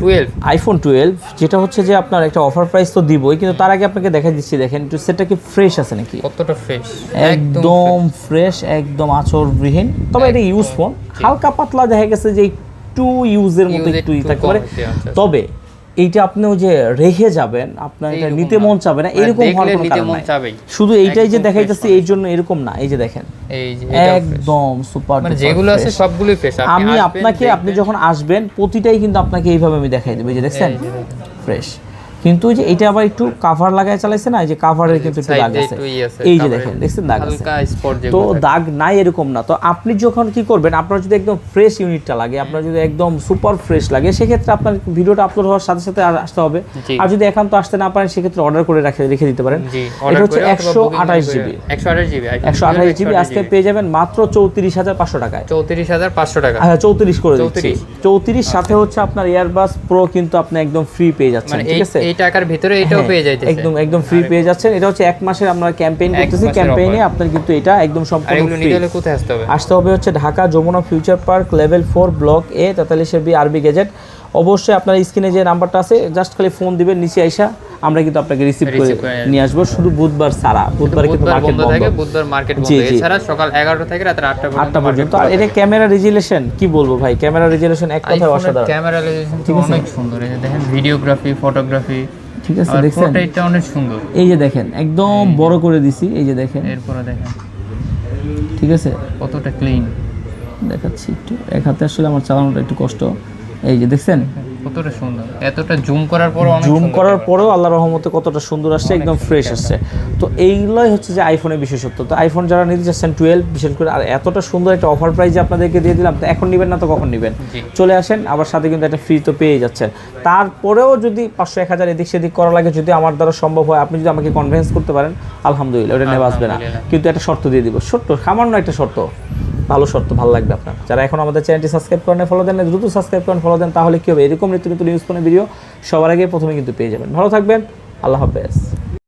12 যেটা হচ্ছে যে আপনার একটা অফার প্রাইস তো দিবই, কিন্তু তার আগে আপনাকে দেখাই দিচ্ছি। দেখেন একটু সেটটা কি ফ্রেশ আছে নাকি, কতটা ফ্রেশ, একদম ফ্রেশ, একদম আঁচড়বিহীন। তবে এটা ইউজ ফোন, হালকা পাতলা দেখা গেছে যে একটু ইউজের মতো একটু থাকতে পারে। তবে এইটা আপনি ওই যে রেখে যাবেন, আপনার এটা নিতে মন চাবে না, এরকম হওয়ার কোনো কারণ নাই। শুধু এইটাই যে দেখাইতেছি এই জন্য এরকম না। এই যে দেখেন একদম সুপার, মানে যেগুলো আছে সবগুলোই ফ্রেশ। আমি আপনাকে, আপনি যখন আসবেন প্রতিটাই কিন্তু আপনাকে এইভাবে আমি দেখাই দেব। এই যে দেখছেন ফ্রেশ, কিন্তু ওই যে এটা আবার একটু কাভার লাগায় চালাইছে না, এই যে কাভারের কিন্তু একটু দাগ আছে। এই যে দেখেন, দেখছেন দাগ আছে, তো দাগ নাই এরকম না। তো আপনি যখন কি করবেন, আপনার যদি একদম ফ্রেশ ইউনিটটা লাগে, আপনার যদি একদম সুপার ফ্রেশ লাগে, সেক্ষেত্রে আপনার ভিডিওটা আপলোড হওয়ার সাথে সাথে আসতে হবে। আর যদি একান্ত আসতে না পারেন, সেক্ষেত্রে অর্ডার করে রেখে দিতে পারেন। এটা হচ্ছে 128 জিবি, 128 জিবি আজকে পেয়ে যাবেন মাত্র 34,500 টাকায়। 34,500 টাকা, হ্যাঁ 34 করে দিচ্ছি। 34 সাথে হচ্ছে আপনার ইয়ারবাস প্রো কিন্তু আপনি একদম ফ্রি পেয়ে যাচ্ছেন, ঠিক আছে? এই টাকার ভিতরে এটাও পেয়ে যাইতেছে, একদম ফ্রি পেয়ে যাচ্ছেন। এটা হচ্ছে 1 মাসের আমরা ক্যাম্পেইন করতেছি, ক্যাম্পেইনে আপনার কিন্তু এটা একদম সম্পূর্ণ ফ্রি। কোথায় আসতে হবে? আসতে হবে হচ্ছে Dhaka Jamuna future park level 4 block A 43 B R B gadget. অবশ্যই আপনার স্ক্রিনে যে নাম্বারটা আছে জাস্ট খালি ফোন দিবেন, নিচে আইসা আমরা কিন্তু আপনাকে রিসিভ করে নিয়ে আসবো। শুধু বুধবার ছাড়া, বুধবার কিন্তু মার্কেট বন্ধ থাকে, বুধবার মার্কেট বন্ধ, এছাড়া সকাল 11টা থেকে রাত 8টা পর্যন্ত। আর এটা ক্যামেরা রেজুলেশন কি বলবো ভাই, ক্যামেরা রেজুলেশন এক কথায় অসাধারণ। ক্যামেরা রেজুলেশন অনেক সুন্দর, এই যে দেখেন ভিডিওগ্রাফি, ফটোগ্রাফি, ঠিক আছে? দেখছেন এটা অনেক সুন্দর। এই যে দেখেন একদম বড় করে দিছি, এই যে দেখেন, এরপরে দেখেন, ঠিক আছে কতটা ক্লিন দেখাচ্ছি। একটু এক হাতে আসলে আমার চালানোটা একটু কষ্ট। এই যে দেখছেন কতটা সুন্দর, এতটা জুম করার পরেও আল্লাহর রহমতে কতটা সুন্দর আসছে, একদম ফ্রেশ আসছে। তো এইগুলোই হচ্ছে যে আইফোনের বিশেষত্ব। তো আইফোন যারা নিতে চাচ্ছেন 12 বিশেষ করে, আর এতটা সুন্দর একটা অফার প্রাইসে আপনাদেরকে দিয়ে দিলাম, তো এখন নেবেন না তো কখন নেবেন? চলে আসেন, আবার সাথে কিন্তু একটা ফ্রি তো পেয়ে যাচ্ছেন। তারপরেও যদি 500-1000 এদিক সেদিক করা লাগে, যদি আমার দ্বারা সম্ভব হয়, আপনি যদি আমাকে কনভিন্স করতে পারেন, আলহামদুলিল্লাহ, ওটা নেওয়া আসবে না। কিন্তু একটা শর্ত দিয়ে দিব, ছোট্ট সামান্য একটা শর্ত, ভালো শর্ত, ভালো লাগবে আপনার। যারা এখন আমাদের চ্যানেলটি সাবস্ক্রাইব করেন, ফলো দেন, দ্রুত সাবস্ক্রাইব করেন, ফলো দেন, তাহলে কি হবে, এরকম নিত্য নতুন নিউজ ফোনের ভিডিও সবার আগে প্রথমে কিন্তু পেয়ে যাবেন। ভালো থাকবেন, আল্লাহ হাফেজ।